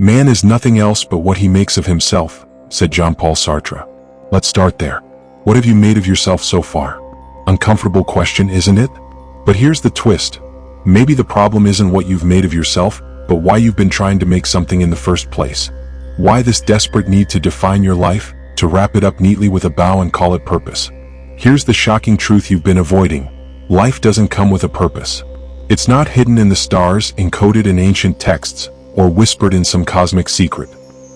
Man is nothing else but what he makes of himself, said Jean-Paul Sartre. Let's start there. What have you made of yourself so far? Uncomfortable question, isn't it? But here's the twist. Maybe the problem isn't what you've made of yourself, but why you've been trying to make something in the first place. Why this desperate need to define your life, to wrap it up neatly with a bow and call it purpose. Here's the shocking truth you've been avoiding. Life doesn't come with a purpose. It's not hidden in the stars, encoded in ancient texts, or whispered in some cosmic secret.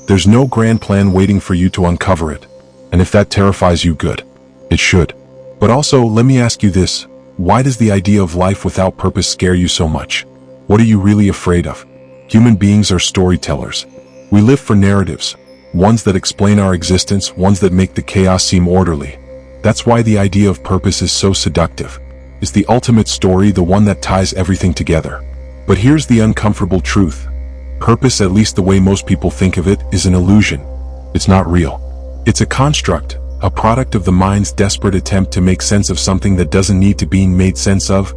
There's no grand plan waiting for you to uncover it. And if that terrifies you, good. It should. But also, let me ask you this. Why does the idea of life without purpose scare you so much? What are you really afraid of? Human beings are storytellers. We live for narratives. Ones that explain our existence, ones that make the chaos seem orderly. That's why the idea of purpose is so seductive. It's the ultimate story, the one that ties everything together. But here's the uncomfortable truth. Purpose, at least the way most people think of it, is an illusion. It's not real. It's a construct, a product of the mind's desperate attempt to make sense of something that doesn't need to be made sense of.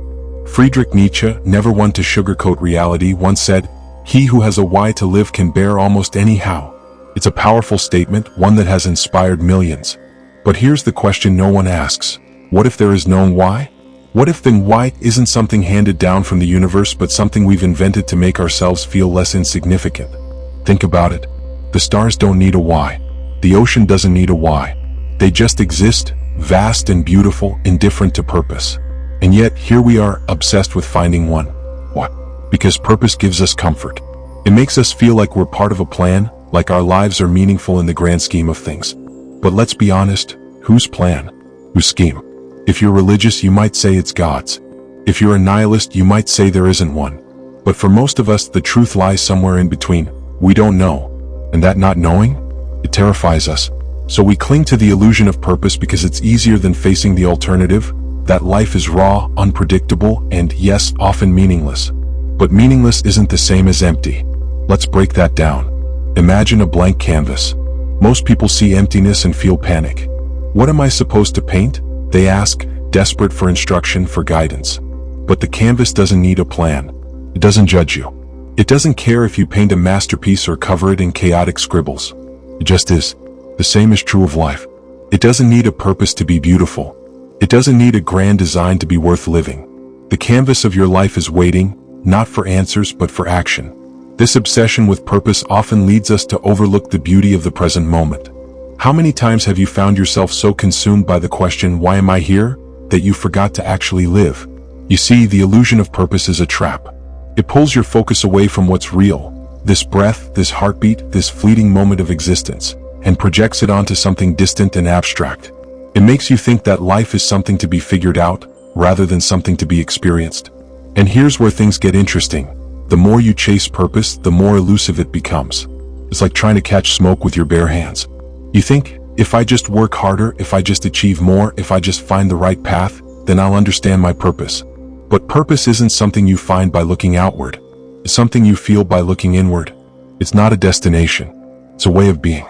Friedrich Nietzsche, never one to sugarcoat reality, once said, "He who has a why to live can bear almost any how." It's a powerful statement, one that has inspired millions. But here's the question no one asks. What if there is no why? What if the why isn't something handed down from the universe but something we've invented to make ourselves feel less insignificant? Think about it. The stars don't need a why. The ocean doesn't need a why. They just exist, vast and beautiful, indifferent to purpose. And yet, here we are, obsessed with finding one. Why? Because purpose gives us comfort. It makes us feel like we're part of a plan, like our lives are meaningful in the grand scheme of things. But let's be honest, whose plan? Whose scheme? If you're religious, you might say it's God's. If you're a nihilist, you might say there isn't one. But for most of us, the truth lies somewhere in between. We don't know. And that not knowing? It terrifies us. So we cling to the illusion of purpose because it's easier than facing the alternative, that life is raw, unpredictable, and yes, often meaningless. But meaningless isn't the same as empty. Let's break that down. Imagine a blank canvas. Most people see emptiness and feel panic. What am I supposed to paint? They ask, desperate for instruction, for guidance. But the canvas doesn't need a plan. It doesn't judge you. It doesn't care if you paint a masterpiece or cover it in chaotic scribbles. It just is. The same is true of life. It doesn't need a purpose to be beautiful. It doesn't need a grand design to be worth living. The canvas of your life is waiting, not for answers but for action. This obsession with purpose often leads us to overlook the beauty of the present moment. How many times have you found yourself so consumed by the question, why am I here, that you forgot to actually live? You see, the illusion of purpose is a trap. It pulls your focus away from what's real, this breath, this heartbeat, this fleeting moment of existence, and projects it onto something distant and abstract. It makes you think that life is something to be figured out, rather than something to be experienced. And here's where things get interesting. The more you chase purpose, the more elusive it becomes. It's like trying to catch smoke with your bare hands. You think, if I just work harder, if I just achieve more, if I just find the right path, then I'll understand my purpose. But purpose isn't something you find by looking outward. It's something you feel by looking inward. It's not a destination. It's a way of being.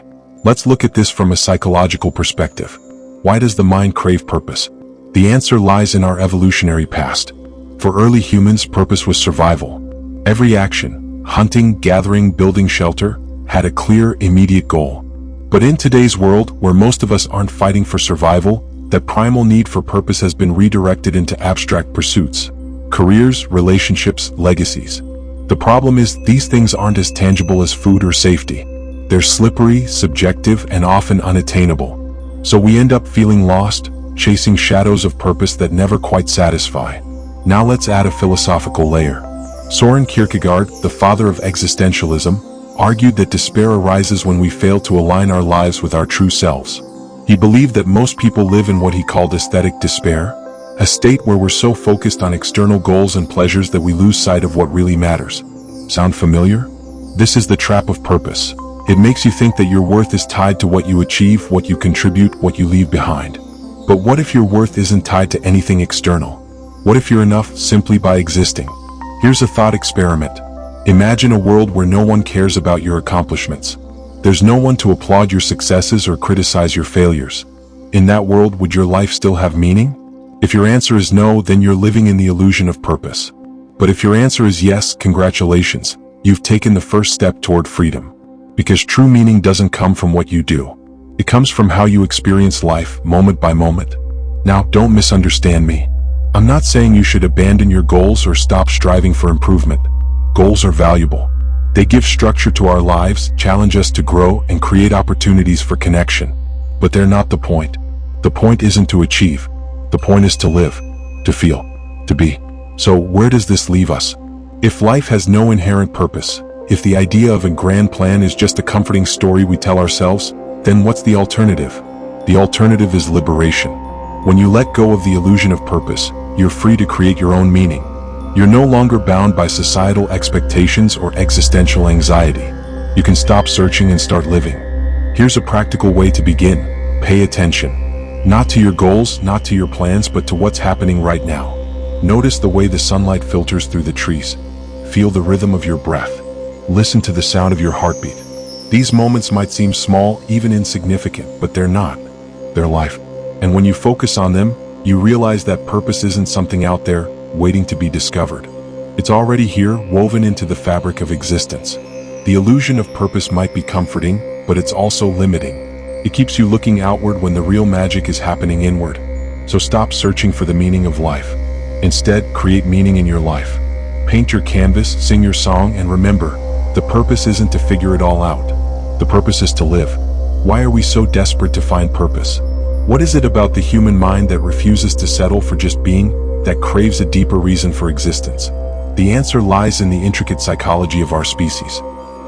Let's look at this from a psychological perspective. Why does the mind crave purpose? The answer lies in our evolutionary past. For early humans, purpose was survival. Every action, hunting, gathering, building shelter, had a clear, immediate goal. But in today's world, where most of us aren't fighting for survival, that primal need for purpose has been redirected into abstract pursuits. Careers, relationships, legacies. The problem is, these things aren't as tangible as food or safety. They're slippery, subjective, and often unattainable. So we end up feeling lost, chasing shadows of purpose that never quite satisfy. Now let's add a philosophical layer. Soren Kierkegaard, the father of existentialism, argued that despair arises when we fail to align our lives with our true selves. He believed that most people live in what he called aesthetic despair, a state where we're so focused on external goals and pleasures that we lose sight of what really matters. Sound familiar? This is the trap of purpose. It makes you think that your worth is tied to what you achieve, what you contribute, what you leave behind. But what if your worth isn't tied to anything external? What if you're enough simply by existing? Here's a thought experiment. Imagine a world where no one cares about your accomplishments. There's no one to applaud your successes or criticize your failures. In that world, would your life still have meaning? If your answer is no, then you're living in the illusion of purpose. But if your answer is yes, congratulations. you've taken the first step toward freedom. Because true meaning doesn't come from what you do. It comes from how you experience life, moment by moment. Now, don't misunderstand me. I'm not saying you should abandon your goals or stop striving for improvement. Goals are valuable. They give structure to our lives, challenge us to grow, and create opportunities for connection. But they're not the point. The point isn't to achieve. The point is to live, to feel, to be. So where does this leave us? If life has no inherent purpose, if the idea of a grand plan is just a comforting story we tell ourselves, then what's the alternative? The alternative is liberation. When you let go of the illusion of purpose, you're free to create your own meaning. You're no longer bound by societal expectations or existential anxiety. You can stop searching and start living. Here's a practical way to begin. Pay attention. Not to your goals, not to your plans, but to what's happening right now. Notice the way the sunlight filters through the trees. Feel the rhythm of your breath. Listen to the sound of your heartbeat. These moments might seem small, even insignificant, but they're not. They're life. And when you focus on them, you realize that purpose isn't something out there, waiting to be discovered. It's already here, woven into the fabric of existence. The illusion of purpose might be comforting, but it's also limiting. It keeps you looking outward when the real magic is happening inward. So stop searching for the meaning of life. Instead, create meaning in your life. Paint your canvas, sing your song, and remember, the purpose isn't to figure it all out. The purpose is to live. Why are we so desperate to find purpose? What is it about the human mind that refuses to settle for just being, that craves a deeper reason for existence? The answer lies in the intricate psychology of our species.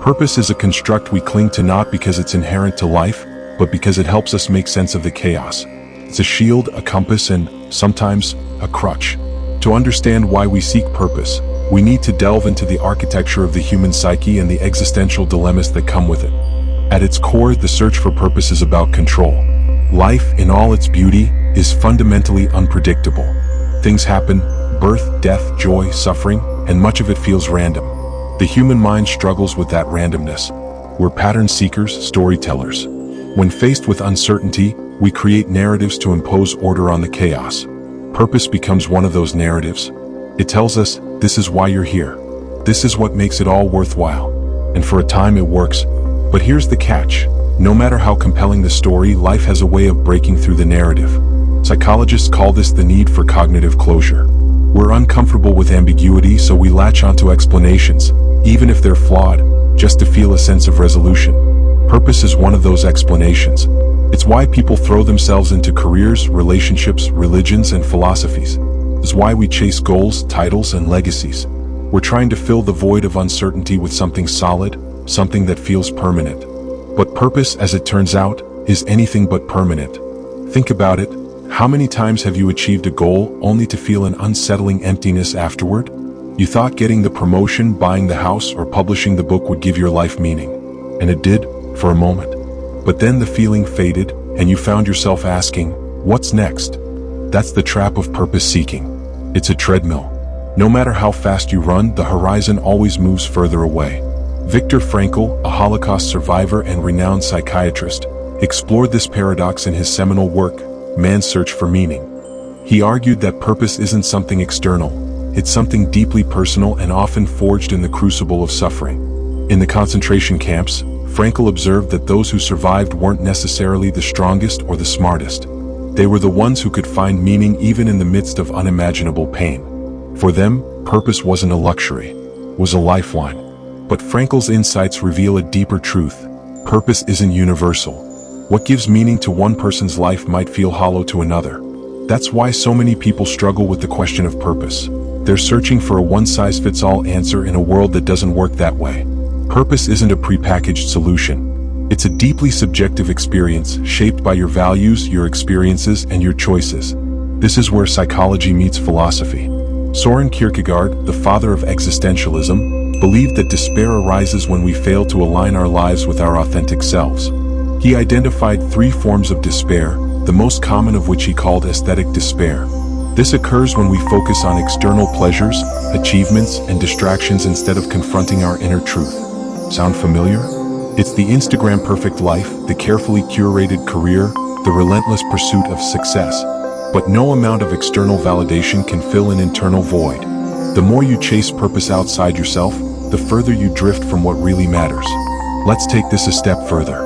Purpose is a construct we cling to not because it's inherent to life, but because it helps us make sense of the chaos. It's a shield, a compass, and, sometimes, a crutch. To understand why we seek purpose, we need to delve into the architecture of the human psyche and the existential dilemmas that come with it. At its core, the search for purpose is about control. Life, in all its beauty, is fundamentally unpredictable. Things happen, birth, death, joy, suffering, and much of it feels random. The human mind struggles with that randomness. We're pattern seekers, storytellers. When faced with uncertainty, we create narratives to impose order on the chaos. Purpose becomes one of those narratives. It tells us, this is why you're here. This is what makes it all worthwhile. And for a time it works. But here's the catch. No matter how compelling the story, life has a way of breaking through the narrative. Psychologists call this the need for cognitive closure. We're uncomfortable with ambiguity, so we latch onto explanations, even if they're flawed, just to feel a sense of resolution. Purpose is one of those explanations. It's why people throw themselves into careers, relationships, religions, and philosophies. It's why we chase goals, titles, and legacies. We're trying to fill the void of uncertainty with something solid, something that feels permanent. But purpose, as it turns out, is anything but permanent. Think about it. How many times have you achieved a goal only to feel an unsettling emptiness afterward? You thought getting the promotion, buying the house, or publishing the book would give your life meaning. And it did, for a moment. But then the feeling faded, and you found yourself asking, what's next? That's the trap of purpose seeking. It's a treadmill. No matter how fast you run, the horizon always moves further away. Viktor Frankl, a Holocaust survivor and renowned psychiatrist, explored this paradox in his seminal work, Man's Search for Meaning. He argued that purpose isn't something external, it's something deeply personal and often forged in the crucible of suffering. In the concentration camps, Frankl observed that those who survived weren't necessarily the strongest or the smartest. They were the ones who could find meaning even in the midst of unimaginable pain. For them, purpose wasn't a luxury, it was a lifeline. But Frankl's insights reveal a deeper truth. Purpose isn't universal. What gives meaning to one person's life might feel hollow to another. That's why so many people struggle with the question of purpose. They're searching for a one-size-fits-all answer in a world that doesn't work that way. Purpose isn't a prepackaged solution. It's a deeply subjective experience shaped by your values, your experiences, and your choices. This is where psychology meets philosophy. Soren Kierkegaard, the father of existentialism, believed that despair arises when we fail to align our lives with our authentic selves. He identified 3 forms of despair, the most common of which he called aesthetic despair. This occurs when we focus on external pleasures, achievements, and distractions instead of confronting our inner truth. Sound familiar? It's the Instagram perfect life, the carefully curated career, the relentless pursuit of success. But no amount of external validation can fill an internal void. The more you chase purpose outside yourself, the further you drift from what really matters. Let's take this a step further.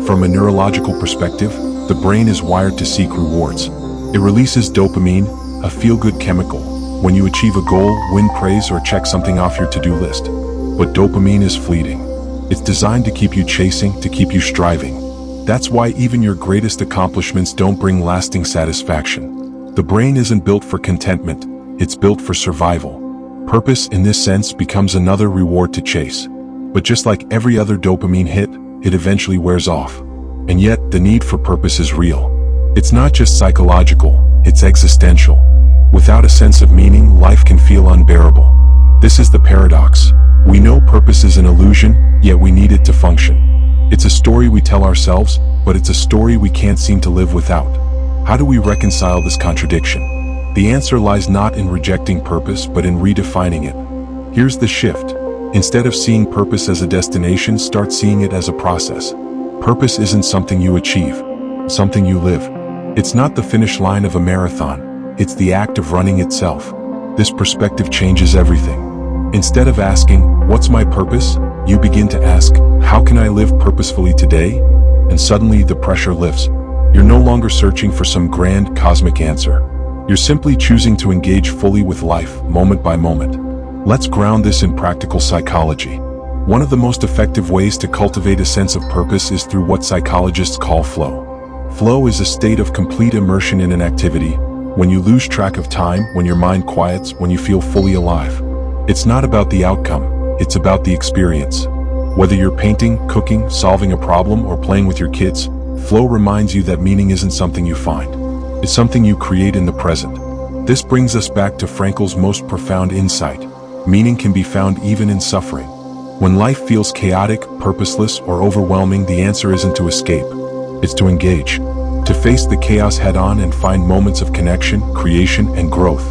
From a neurological perspective, the brain is wired to seek rewards. It releases dopamine, a feel-good chemical, when you achieve a goal, win praise, or check something off your to-do list. But dopamine is fleeting. It's designed to keep you chasing, to keep you striving. That's why even your greatest accomplishments don't bring lasting satisfaction. The brain isn't built for contentment, it's built for survival. Purpose, in this sense, becomes another reward to chase. But just like every other dopamine hit, it eventually wears off. And yet, the need for purpose is real. It's not just psychological, it's existential. Without a sense of meaning, life can feel unbearable. This is the paradox. We know purpose is an illusion, yet we need it to function. It's a story we tell ourselves, but it's a story we can't seem to live without. How do we reconcile this contradiction? The answer lies not in rejecting purpose, but in redefining it. Here's the shift. Instead of seeing purpose as a destination, start seeing it as a process. Purpose isn't something you achieve, something you live. It's not the finish line of a marathon, it's the act of running itself. This perspective changes everything. Instead of asking, "What's my purpose?" you begin to ask, "How can I live purposefully today?" And suddenly the pressure lifts. You're no longer searching for some grand cosmic answer. You're simply choosing to engage fully with life, moment by moment. Let's ground this in practical psychology. One of the most effective ways to cultivate a sense of purpose is through what psychologists call flow. Flow is a state of complete immersion in an activity, when you lose track of time, when your mind quiets, when you feel fully alive. It's not about the outcome, it's about the experience. Whether you're painting, cooking, solving a problem, or playing with your kids, flow reminds you that meaning isn't something you find. It's something you create in the present. This brings us back to Frankl's most profound insight. Meaning can be found even in suffering. When life feels chaotic, purposeless, or overwhelming, the answer isn't to escape. It's to engage. To face the chaos head-on and find moments of connection, creation, and growth.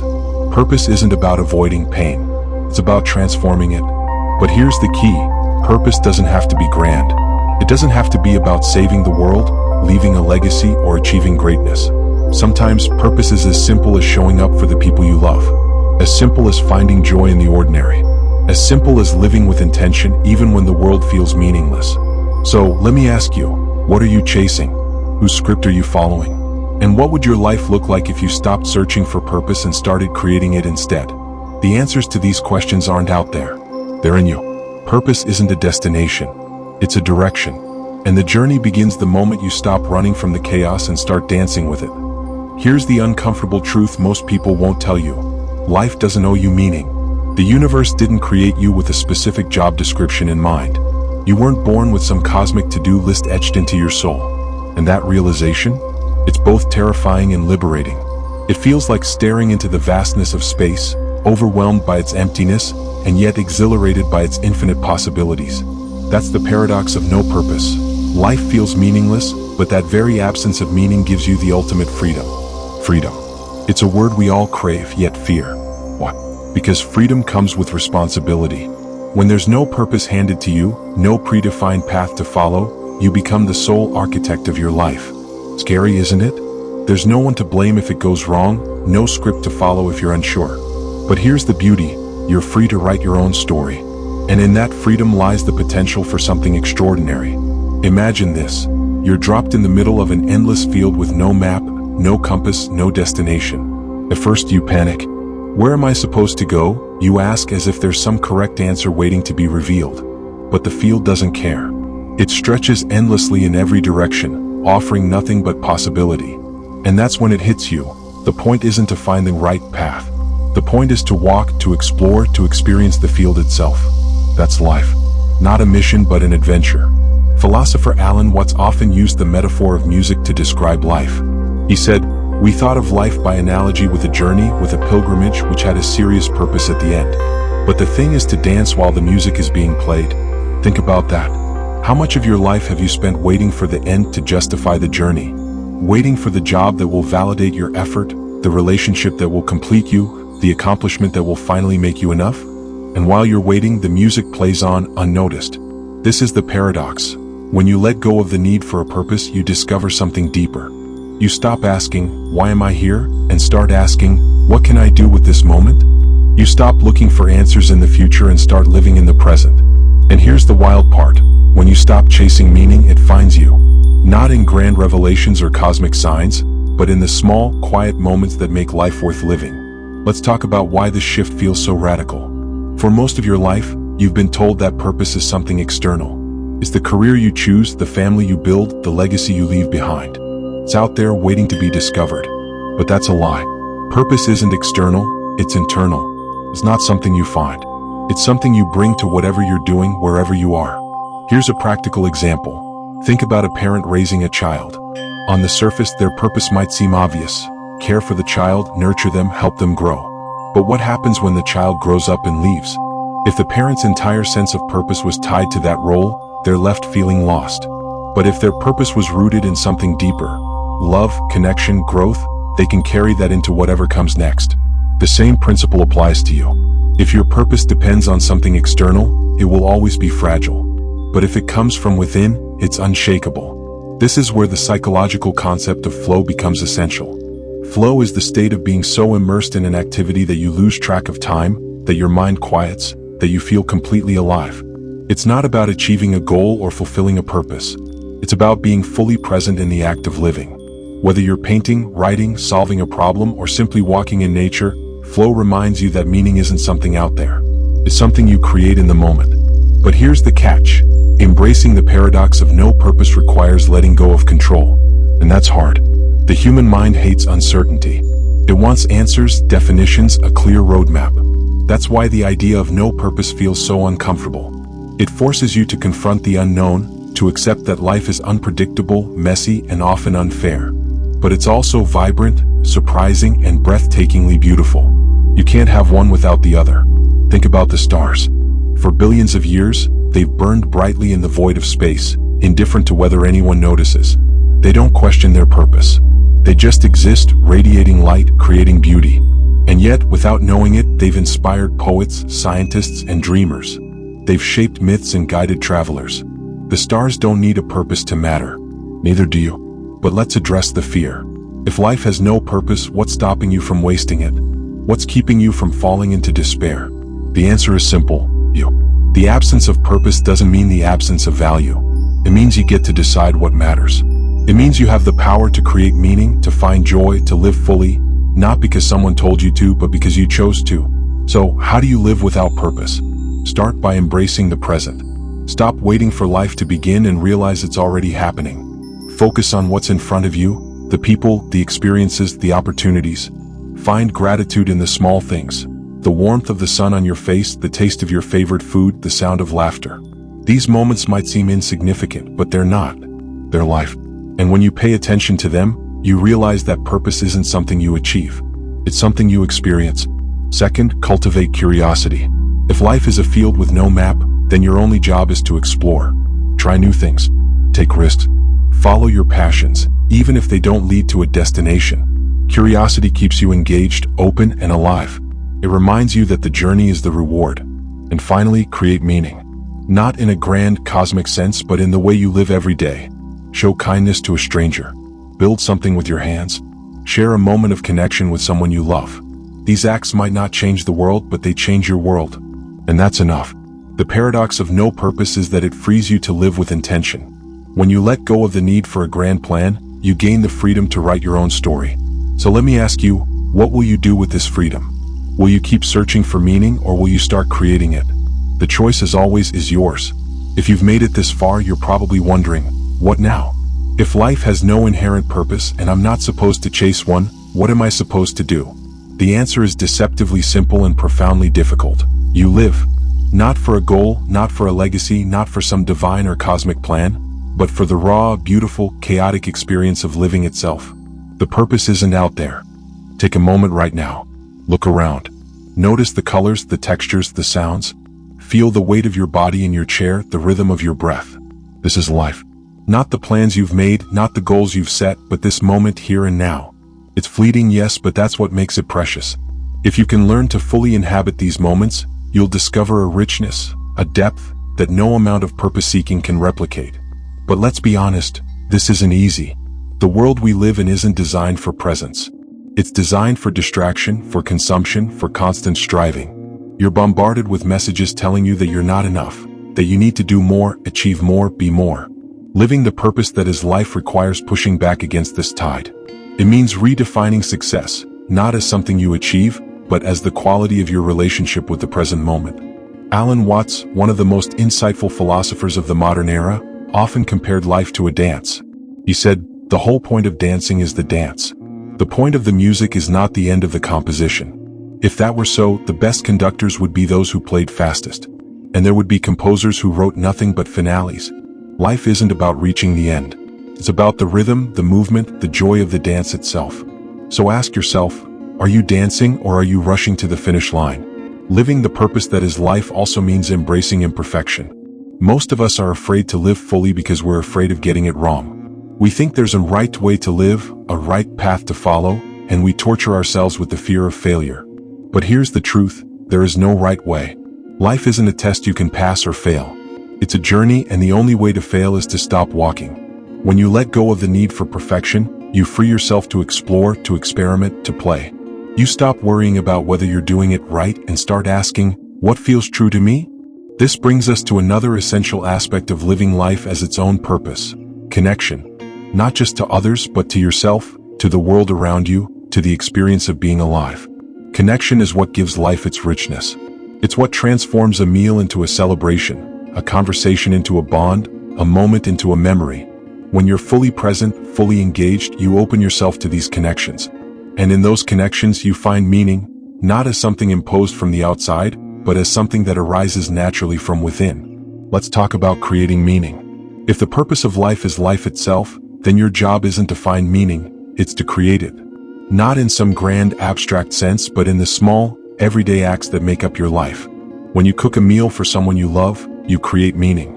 Purpose isn't about avoiding pain. It's about transforming it. But here's the key. Purpose doesn't have to be grand. It doesn't have to be about saving the world, leaving a legacy, or achieving greatness. Sometimes purpose is as simple as showing up for the people you love. As simple as finding joy in the ordinary. As simple as living with intention even when the world feels meaningless. So, let me ask you, what are you chasing? Whose script are you following? And what would your life look like if you stopped searching for purpose and started creating it instead? The answers to these questions aren't out there. They're in you. Purpose isn't a destination. It's a direction. And the journey begins the moment you stop running from the chaos and start dancing with it. Here's the uncomfortable truth most people won't tell you. Life doesn't owe you meaning. The universe didn't create you with a specific job description in mind. You weren't born with some cosmic to-do list etched into your soul. And that realization? It's both terrifying and liberating. It feels like staring into the vastness of space, overwhelmed by its emptiness, and yet exhilarated by its infinite possibilities. That's the paradox of no purpose. Life feels meaningless, but that very absence of meaning gives you the ultimate freedom. Freedom. It's a word we all crave, yet fear. Why? Because freedom comes with responsibility. When there's no purpose handed to you, no predefined path to follow, you become the sole architect of your life. Scary, isn't it? There's no one to blame if it goes wrong, no script to follow if you're unsure. But here's the beauty, you're free to write your own story. And in that freedom lies the potential for something extraordinary. Imagine this, you're dropped in the middle of an endless field with no map, no compass, no destination. At first you panic. Where am I supposed to go? You ask as if there's some correct answer waiting to be revealed. But the field doesn't care. It stretches endlessly in every direction, offering nothing but possibility. And that's when it hits you. The point isn't to find the right path. The point is to walk, to explore, to experience the field itself. That's life. Not a mission but an adventure. Philosopher Alan Watts often used the metaphor of music to describe life. He said, "We thought of life by analogy with a journey, with a pilgrimage which had a serious purpose at the end. But the thing is to dance while the music is being played." Think about that. How much of your life have you spent waiting for the end to justify the journey? Waiting for the job that will validate your effort, the relationship that will complete you, the accomplishment that will finally make you enough? And while you're waiting, the music plays on, unnoticed. This is the paradox. When you let go of the need for a purpose, you discover something deeper. You stop asking, "Why am I here?" and start asking, "What can I do with this moment?" You stop looking for answers in the future and start living in the present. And here's the wild part. When you stop chasing meaning, it finds you. Not in grand revelations or cosmic signs, but in the small, quiet moments that make life worth living. Let's talk about why this shift feels so radical. For most of your life, you've been told that purpose is something external. It's the career you choose, the family you build, the legacy you leave behind. It's out there waiting to be discovered. But that's a lie. Purpose isn't external, it's internal. It's not something you find. It's something you bring to whatever you're doing, wherever you are. Here's a practical example. Think about a parent raising a child. On the surface, their purpose might seem obvious. Care for the child, nurture them, help them grow. But what happens when the child grows up and leaves? If the parent's entire sense of purpose was tied to that role, they're left feeling lost. But if their purpose was rooted in something deeper, love, connection, growth, they can carry that into whatever comes next. The same principle applies to you. If your purpose depends on something external, it will always be fragile. But if it comes from within, it's unshakable. This is where the psychological concept of flow becomes essential. Flow is the state of being so immersed in an activity that you lose track of time, that your mind quiets, that you feel completely alive. It's not about achieving a goal or fulfilling a purpose. It's about being fully present in the act of living. Whether you're painting, writing, solving a problem, or simply walking in nature, flow reminds you that meaning isn't something out there. It's something you create in the moment. But here's the catch. Embracing the paradox of no purpose requires letting go of control. And that's hard. The human mind hates uncertainty. It wants answers, definitions, a clear roadmap. That's why the idea of no purpose feels so uncomfortable. It forces you to confront the unknown, to accept that life is unpredictable, messy, and often unfair. But it's also vibrant, surprising, and breathtakingly beautiful. You can't have one without the other. Think about the stars. For billions of years, they've burned brightly in the void of space, indifferent to whether anyone notices. They don't question their purpose. They just exist, radiating light, creating beauty. And yet, without knowing it, they've inspired poets, scientists, and dreamers. They've shaped myths and guided travelers. The stars don't need a purpose to matter. Neither do you. But let's address the fear. If life has no purpose, what's stopping you from wasting it? What's keeping you from falling into despair? The answer is simple: you. The absence of purpose doesn't mean the absence of value. It means you get to decide what matters. It means you have the power to create meaning, to find joy, to live fully, not because someone told you to, but because you chose to. So, how do you live without purpose? Start by embracing the present. Stop waiting for life to begin and realize it's already happening. Focus on what's in front of you, the people, the experiences, the opportunities. Find gratitude in the small things. The warmth of the sun on your face, the taste of your favorite food, the sound of laughter. These moments might seem insignificant, but they're not. They're life. And when you pay attention to them, you realize that purpose isn't something you achieve. It's something you experience. Second, cultivate curiosity. If life is a field with no map, then your only job is to explore. Try new things. Take risks. Follow your passions, even if they don't lead to a destination. Curiosity keeps you engaged, open, and alive. It reminds you that the journey is the reward. And finally, create meaning. Not in a grand cosmic sense, but in the way you live every day. Show kindness to a stranger. Build something with your hands. Share a moment of connection with someone you love. These acts might not change the world, but they change your world. And that's enough. The paradox of no purpose is that it frees you to live with intention. When you let go of the need for a grand plan, you gain the freedom to write your own story. So let me ask you, what will you do with this freedom? Will you keep searching for meaning, or will you start creating it? The choice, as always, is yours. If you've made it this far, you're probably wondering, what now? If life has no inherent purpose and I'm not supposed to chase one, what am I supposed to do? The answer is deceptively simple and profoundly difficult. You live. Not for a goal, not for a legacy, not for some divine or cosmic plan, but for the raw, beautiful, chaotic experience of living itself. The purpose isn't out there. Take a moment right now. Look around. Notice the colors, the textures, the sounds. Feel the weight of your body in your chair, the rhythm of your breath. This is life. Not the plans you've made, not the goals you've set, but this moment here and now. It's fleeting, yes, but that's what makes it precious. If you can learn to fully inhabit these moments, you'll discover a richness, a depth, that no amount of purpose-seeking can replicate. But let's be honest, this isn't easy. The world we live in isn't designed for presence. It's designed for distraction, for consumption, for constant striving. You're bombarded with messages telling you that you're not enough, that you need to do more, achieve more, be more. Living the purpose that is life requires pushing back against this tide. It means redefining success, not as something you achieve, but as the quality of your relationship with the present moment. Alan Watts, one of the most insightful philosophers of the modern era, often compared life to a dance. He said, "The whole point of dancing is the dance. The point of the music is not the end of the composition. If that were so, the best conductors would be those who played fastest. And there would be composers who wrote nothing but finales. Life isn't about reaching the end. It's about the rhythm, the movement, the joy of the dance itself. So ask yourself, are you dancing or are you rushing to the finish line?" Living the purpose that is life also means embracing imperfection. Most of us are afraid to live fully because we're afraid of getting it wrong. We think there's a right way to live, a right path to follow, and we torture ourselves with the fear of failure. But here's the truth, there is no right way. Life isn't a test you can pass or fail. It's a journey, and the only way to fail is to stop walking. When you let go of the need for perfection, you free yourself to explore, to experiment, to play. You stop worrying about whether you're doing it right and start asking, what feels true to me? This brings us to another essential aspect of living life as its own purpose: connection. Not just to others, but to yourself, to the world around you, to the experience of being alive. Connection is what gives life its richness. It's what transforms a meal into a celebration, a conversation into a bond, a moment into a memory. When you're fully present, fully engaged, you open yourself to these connections. And in those connections you find meaning, not as something imposed from the outside, but as something that arises naturally from within. Let's talk about creating meaning. If the purpose of life is life itself, then your job isn't to find meaning, it's to create it. Not in some grand abstract sense, but in the small, everyday acts that make up your life. When you cook a meal for someone you love, you create meaning.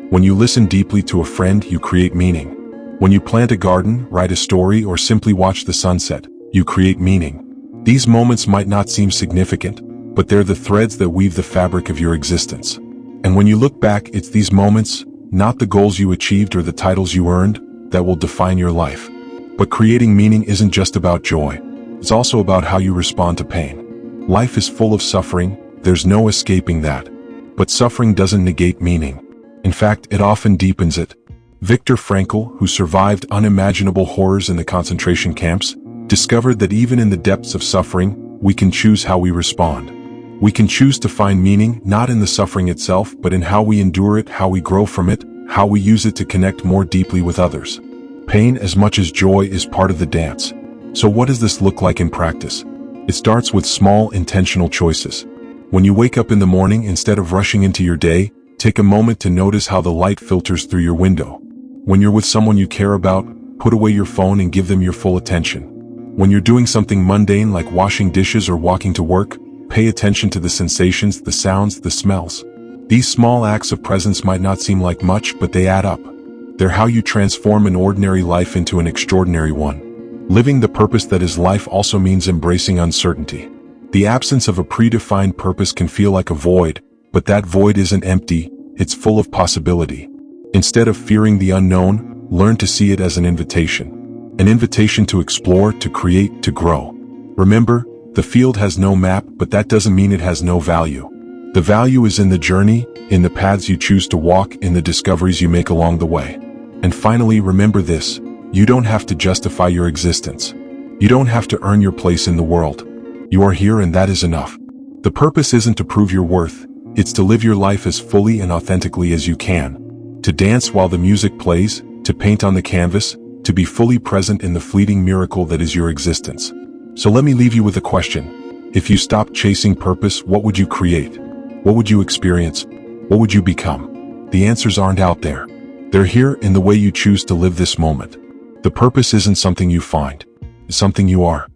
When you listen deeply to a friend, you create meaning. When you plant a garden, write a story, or simply watch the sunset, you create meaning. These moments might not seem significant, but they're the threads that weave the fabric of your existence. And when you look back, it's these moments, not the goals you achieved or the titles you earned, that will define your life. But creating meaning isn't just about joy. It's also about how you respond to pain. Life is full of suffering, there's no escaping that. But suffering doesn't negate meaning. In fact, it often deepens it. Viktor Frankl, who survived unimaginable horrors in the concentration camps, discovered that even in the depths of suffering, we can choose how we respond. We can choose to find meaning not in the suffering itself, but in how we endure it, how we grow from it, how we use it to connect more deeply with others. Pain, as much as joy, is part of the dance. So what does this look like in practice? It starts with small, intentional choices. When you wake up in the morning, instead of rushing into your day, take a moment to notice how the light filters through your window. When you're with someone you care about, put away your phone and give them your full attention. When you're doing something mundane like washing dishes or walking to work, pay attention to the sensations, the sounds, the smells. These small acts of presence might not seem like much, but they add up. They're how you transform an ordinary life into an extraordinary one. Living the purpose that is life also means embracing uncertainty. The absence of a predefined purpose can feel like a void, but that void isn't empty, it's full of possibility. Instead of fearing the unknown, learn to see it as an invitation. An invitation to explore, to create, to grow. Remember, the field has no map, but that doesn't mean it has no value. The value is in the journey, in the paths you choose to walk, in the discoveries you make along the way. And finally, remember this: you don't have to justify your existence. You don't have to earn your place in the world. You are here, and that is enough. The purpose isn't to prove your worth, it's to live your life as fully and authentically as you can. To dance while the music plays, to paint on the canvas, to be fully present in the fleeting miracle that is your existence. So let me leave you with a question. If you stopped chasing purpose, what would you create? What would you experience? What would you become? The answers aren't out there. They're here in the way you choose to live this moment. The purpose isn't something you find, it's something you are.